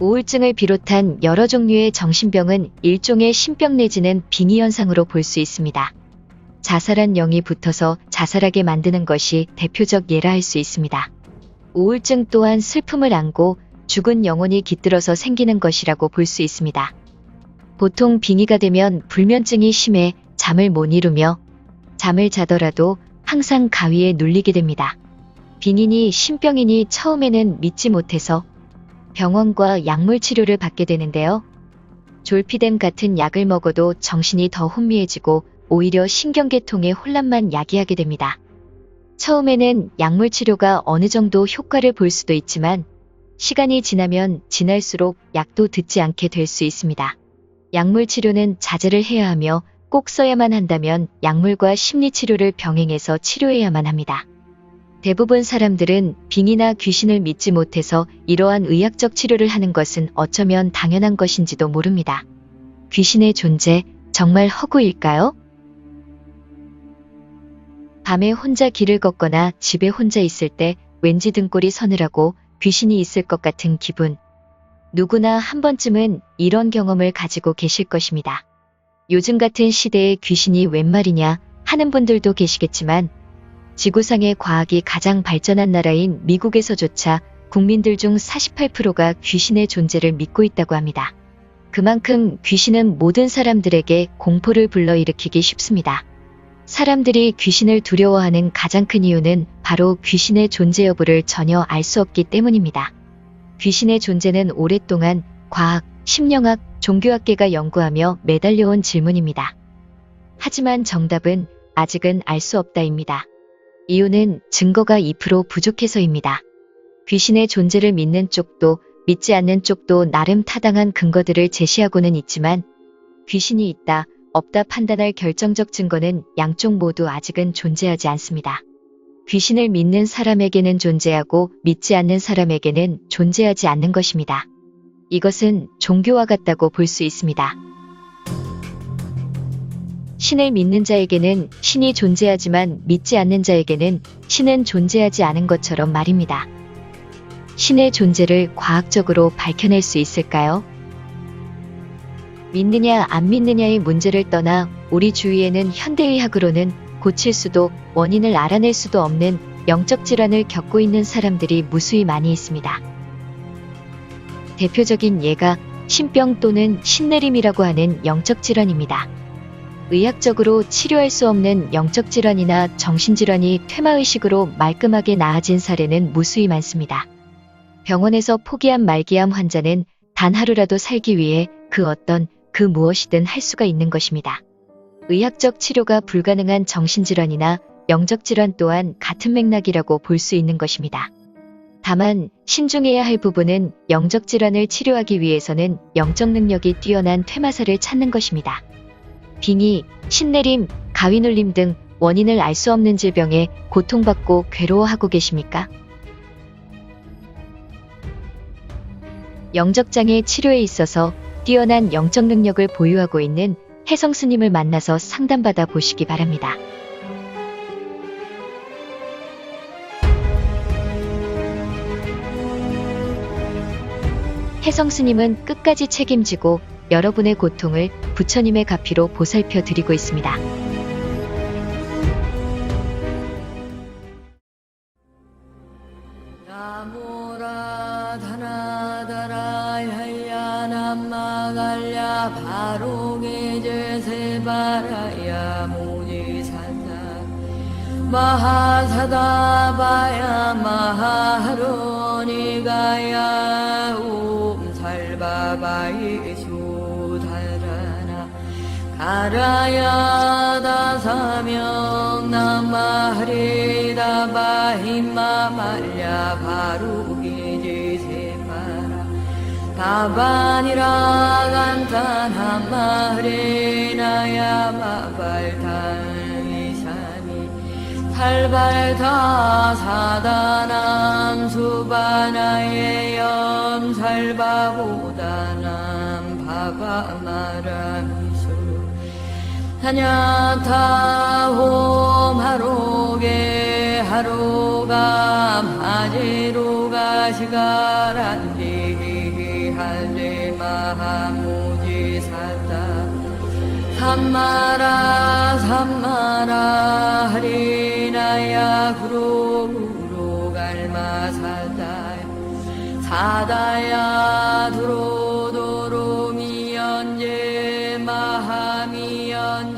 우울증을 비롯한 여러 종류의 정신병은 일종의 신병 내지는 빙의 현상으로 볼 수 있습니다. 자살한 영이 붙어서 자살하게 만드는 것이 대표적 예라 할 수 있습니다. 우울증 또한 슬픔을 안고 죽은 영혼이 깃들어서 생기는 것이라고 볼 수 있습니다. 보통 빙의가 되면 불면증이 심해 잠을 못 이루며 잠을 자더라도 항상 가위에 눌리게 됩니다. 빙인이 신병이니 처음에는 믿지 못해서 병원과 약물 치료를 받게 되는데요. 졸피뎀 같은 약을 먹어도 정신이 더 혼미해지고 오히려 신경계통의 혼란만 야기하게 됩니다. 처음에는 약물 치료가 어느 정도 효과를 볼 수도 있지만 시간이 지나면 지날수록 약도 듣지 않게 될 수 있습니다. 약물 치료는 자제를 해야 하며 꼭 써야만 한다면 약물과 심리치료를 병행해서 치료해야만 합니다. 대부분 사람들은 빙의나 귀신을 믿지 못해서 이러한 의학적 치료를 하는 것은 어쩌면 당연한 것인지도 모릅니다. 귀신의 존재, 정말 허구일까요? 밤에 혼자 길을 걷거나 집에 혼자 있을 때 왠지 등골이 서늘하고 귀신이 있을 것 같은 기분. 누구나 한 번쯤은 이런 경험을 가지고 계실 것입니다. 요즘 같은 시대에 귀신이 웬 말이냐 하는 분들도 계시겠지만 지구상의 과학이 가장 발전한 나라인 미국에서조차 국민들 중 48%가 귀신의 존재를 믿고 있다고 합니다. 그만큼 귀신은 모든 사람들에게 공포를 불러일으키기 쉽습니다. 사람들이 귀신을 두려워하는 가장 큰 이유는 바로 귀신의 존재 여부를 전혀 알 수 없기 때문입니다. 귀신의 존재는 오랫동안 과학, 심령학, 종교학계가 연구하며 매달려온 질문입니다. 하지만 정답은 아직은 알 수 없다입니다. 이유는 증거가 2% 부족해서입니다. 귀신의 존재를 믿는 쪽도 믿지 않는 쪽도 나름 타당한 근거들을 제시하고는 있지만 귀신이 있다, 없다 판단할 결정적 증거는 양쪽 모두 아직은 존재하지 않습니다. 귀신을 믿는 사람에게는 존재하고 믿지 않는 사람에게는 존재하지 않는 것입니다. 이것은 종교와 같다고 볼 수 있습니다. 신을 믿는 자에게는 신이 존재하지만 믿지 않는 자에게는 신은 존재하지 않은 것처럼 말입니다. 신의 존재를 과학적으로 밝혀낼 수 있을까요? 믿느냐 안 믿느냐의 문제를 떠나 우리 주위에는 현대의학으로는 고칠 수도 원인을 알아낼 수도 없는 영적 질환을 겪고 있는 사람들이 무수히 많이 있습니다. 대표적인 예가 신병 또는 신내림이라고 하는 영적 질환입니다. 의학적으로 치료할 수 없는 영적 질환이나 정신질환이 퇴마의식으로 말끔하게 나아진 사례는 무수히 많습니다. 병원에서 포기한 말기암 환자는 단 하루라도 살기 위해 그 무엇이든 할 수가 있는 것입니다. 의학적 치료가 불가능한 정신질환이나 영적 질환 또한 같은 맥락이라고 볼 수 있는 것입니다. 다만 신중해야 할 부분은 영적 질환을 치료하기 위해서는 영적 능력이 뛰어난 퇴마사를 찾는 것입니다. 빙의, 신내림, 가위눌림 등 원인을 알 수 없는 질병에 고통받고 괴로워하고 계십니까? 영적장애 치료에 있어서 뛰어난 영적 능력을 보유하고 있는 혜성스님을 만나서 상담받아 보시기 바랍니다. 혜성스님은 끝까지 책임지고 여러분의 고통을 부처님의 가피로 보살펴 드리고 있습니다. 마하사다바야 마하로니가야 옴살바바이 수다라나 가라야 다사명 나마하리다바히마말야 바루기지세바라 다바니라 간타나마하리나야 마발탄 살발타 사다남 수바나의 염살바보다남 바바마라미수 하냐타홈 하로게 하로감 하지로가 시가란디 할래 마하무지 살다 삼마라 삼마라 하리나야 구로 갈마 살다 사다야 도로 미연제 마하미연